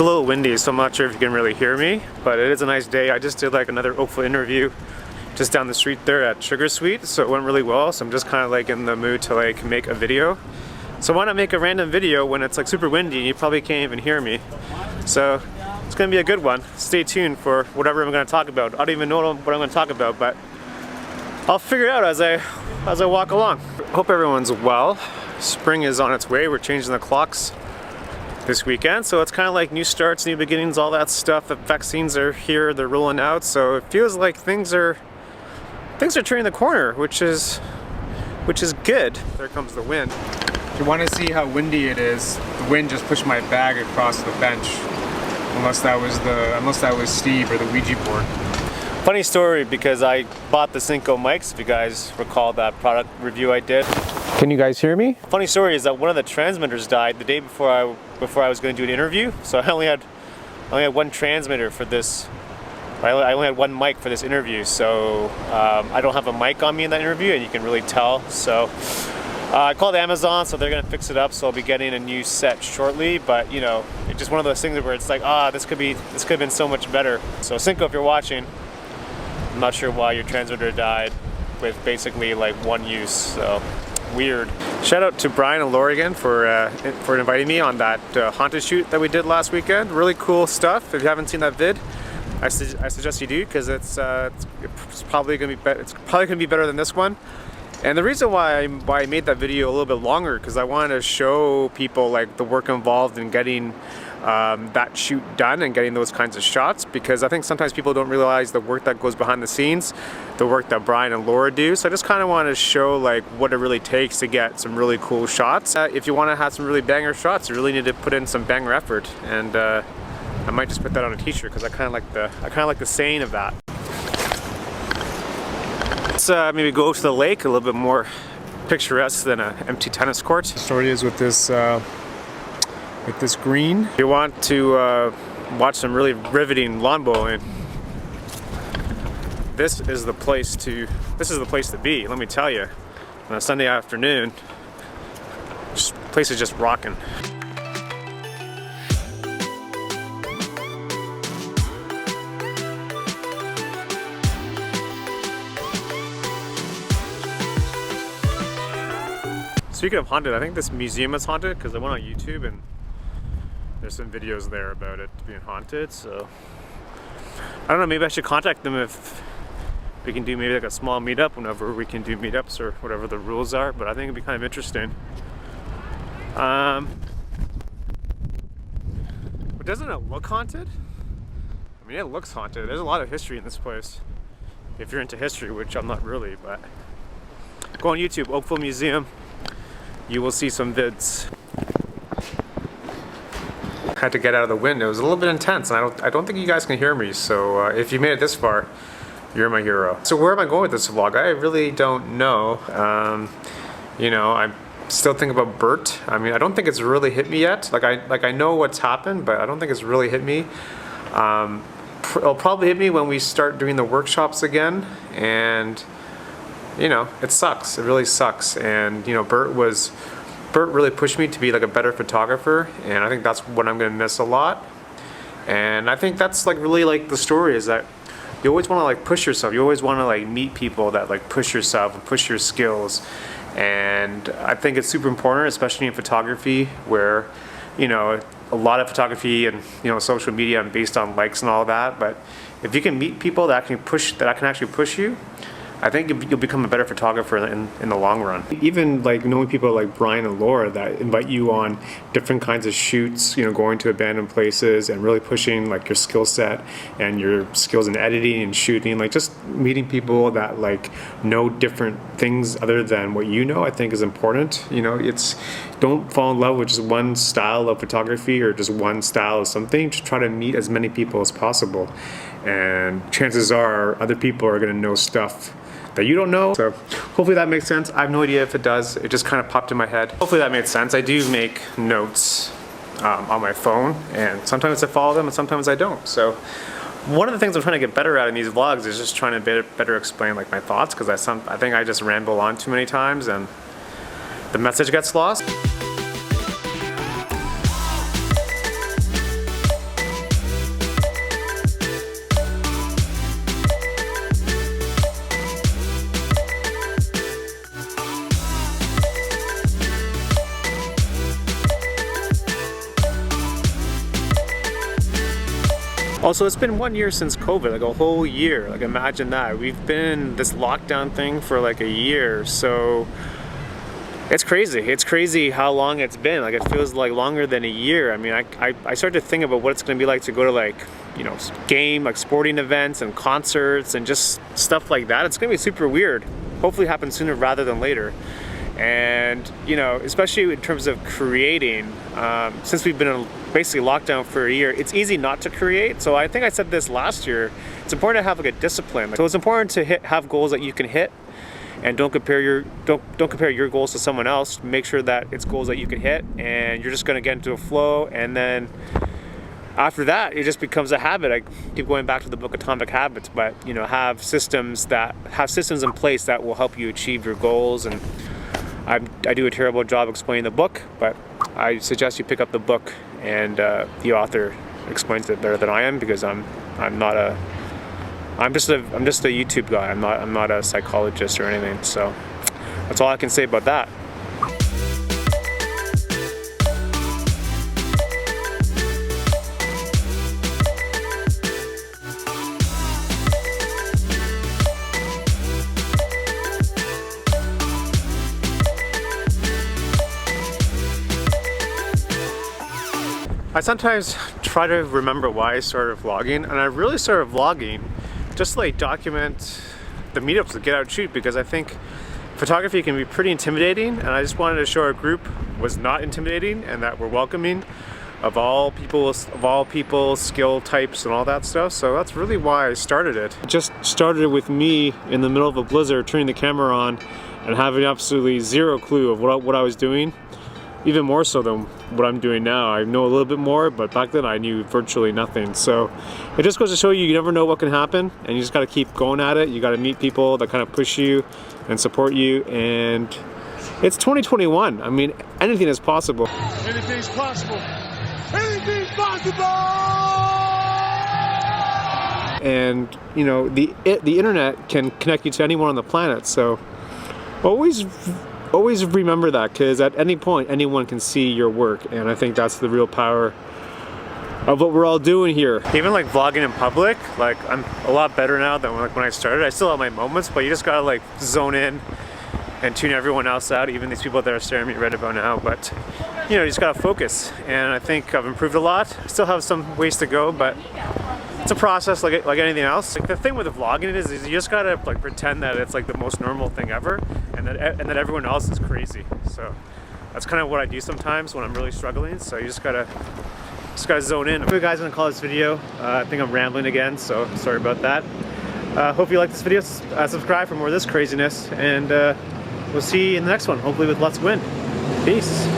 a little windy, so I'm not sure if you can really hear me, but it is a nice day. I just did like another Oakville interview just down the street there at Sugar Sweet, so it went really well. So I'm just kind of like in the mood to like make a video. So why not make a random video when it's like super windy and you probably can't even hear me? So it's gonna be a good one. Stay tuned for whatever I'm gonna talk about. I don't even know what I'm gonna talk about, but I'll figure it out as I walk along. Hope everyone's well. Spring is on its way. We're changing the clocks this weekend, so it's kind of like new starts, new beginnings, all that stuff. The vaccines are here, they're rolling out, so it feels like things are turning the corner, which is good. There comes the wind. If you want to see how windy it is, the wind just pushed my bag across the bench. Unless that was Steve or the Ouija board. Funny story, because I bought the Cinco mics, if you guys recall that product review I did. Can you guys hear me? Funny story is that one of the transmitters died the day before I was going to do an interview, so I only had one transmitter for this. I only had one mic for this interview, so I don't have a mic on me in that interview, and you can really tell. So I called Amazon, so they're gonna fix it up. So I'll be getting a new set shortly. But you know, it's just one of those things where it's like, this could have been so much better. So Cinco, if you're watching, I'm not sure why your transmitter died with basically like one use. So weird. Shout out to Brian and Laura again for inviting me on that haunted shoot that we did last weekend. Really cool stuff. If you haven't seen that vid, I suggest you do, because it's probably gonna be better than this one. And the reason why I made that video a little bit longer, because I wanted to show people like the work involved in getting that shoot done and getting those kinds of shots, because I think sometimes people don't realize the work that goes behind the scenes, the work that Brian and Laura do. So I just kind of want to show like what it really takes to get some really cool shots. If you want to have some really banger shots, you really need to put in some banger effort, and I might just put that on a t-shirt, because I kind of like the saying of that. Let's maybe go to the lake, a little bit more picturesque than an empty tennis court. The story is with this green. If you want to watch some really riveting lawn bowling, this is the place to be. Let me tell you, on a Sunday afternoon, the place is just rocking. Speaking of haunted, I think this museum is haunted, because I went on YouTube and there's some videos there about it being haunted. So I don't know, maybe I should contact them if we can do maybe like a small meetup whenever we can do meetups, or whatever the rules are. But I think it'd be kind of interesting. But doesn't it look haunted? I mean, it looks haunted. There's a lot of history in this place, if you're into history, which I'm not really. But go on YouTube, Oakville Museum. You will see some vids. Had to get out of the wind. It was a little bit intense, and I don't think you guys can hear me. So if you made it this far, you're my hero. So where am I going with this vlog? I really don't know. You know, I'm still thinking about Bert. I mean, I don't think it's really hit me yet. Like I know what's happened, but I don't think it's really hit me. It'll probably hit me when we start doing the workshops again, and you know, it sucks. It really sucks. And you know, Bert really pushed me to be like a better photographer, and I think that's what I'm gonna miss a lot. And I think that's like really like the story, is that you always want to like push yourself. You always want to like meet people that like push yourself and push your skills. And I think it's super important, especially in photography, where you know, a lot of photography and you know, social media and based on likes and all that. But if you can meet people that can actually push you, I think you'll become a better photographer in the long run. Even like knowing people like Brian and Laura that invite you on different kinds of shoots, you know, going to abandoned places and really pushing like your skill set and your skills in editing and shooting, like just meeting people that like know different things other than what you know, I think is important. You know, don't fall in love with just one style of photography or just one style of something. Just try to meet as many people as possible. And chances are other people are gonna know stuff that you don't know. So hopefully that makes sense. I have no idea if it does. It just kind of popped in my head. Hopefully that made sense. I do make notes on my phone, and sometimes I follow them and sometimes I don't. So one of the things I'm trying to get better at in these vlogs is just trying to better explain like my thoughts, because I think I just ramble on too many times and the message gets lost. Also, it's been 1 year since COVID, like a whole year. Like imagine that. We've been in this lockdown thing for like a year, so it's crazy. It's crazy how long it's been. Like it feels like longer than a year. I mean, I started to think about what it's gonna be like to go to like, you know, like sporting events and concerts and just stuff like that. It's gonna be super weird. Hopefully happen sooner rather than later. And, you know, especially in terms of creating, since we've been in basically lockdown for a year, it's easy not to create. So I think I said this last year, it's important to have like a discipline. So it's important to have goals that you can hit, and don't compare your goals to someone else. Make sure that it's goals that you can hit, and you're just gonna get into a flow, and then after that it just becomes a habit. I keep going back to the book Atomic Habits, but you know, have systems in place that will help you achieve your goals. And I do a terrible job explaining the book, but I suggest you pick up the book, and the author explains it better than I am, because I'm just a YouTube guy. I'm not a psychologist or anything. So that's all I can say about that. I sometimes try to remember why I started vlogging, and I really started vlogging just to like document the meetups, to get out and shoot, because I think photography can be pretty intimidating, and I just wanted to show our group was not intimidating and that we're welcoming of all people, skill types and all that stuff. So that's really why I started it. It just started with me in the middle of a blizzard turning the camera on and having absolutely zero clue of what I was doing. Even more so than what I'm doing now. I know a little bit more, but back then I knew virtually nothing. So it just goes to show you never know what can happen, and you just gotta keep going at it. You gotta meet people that kind of push you and support you, and it's 2021. I mean, anything is possible. Anything's possible. Anything's possible! And you know, the internet can connect you to anyone on the planet, so always remember that, because at any point anyone can see your work, and I think that's the real power of what we're all doing here. Even like vlogging in public, like I'm a lot better now than when I started. I still have my moments, but you just gotta like zone in and tune everyone else out, even these people that are staring at me right about now. But you know, you just gotta focus, and I think I've improved a lot. Still have some ways to go, but it's a process like anything else. Like the thing with the vlogging is you just gotta like pretend that it's like the most normal thing ever, and that everyone else is crazy. So that's kind of what I do sometimes when I'm really struggling. So you just gotta zone in. Hope you guys gonna call this video. I think I'm rambling again, so sorry about that. Hope you like this video. Subscribe for more of this craziness, and we'll see you in the next one. Hopefully with lots of wind. Peace.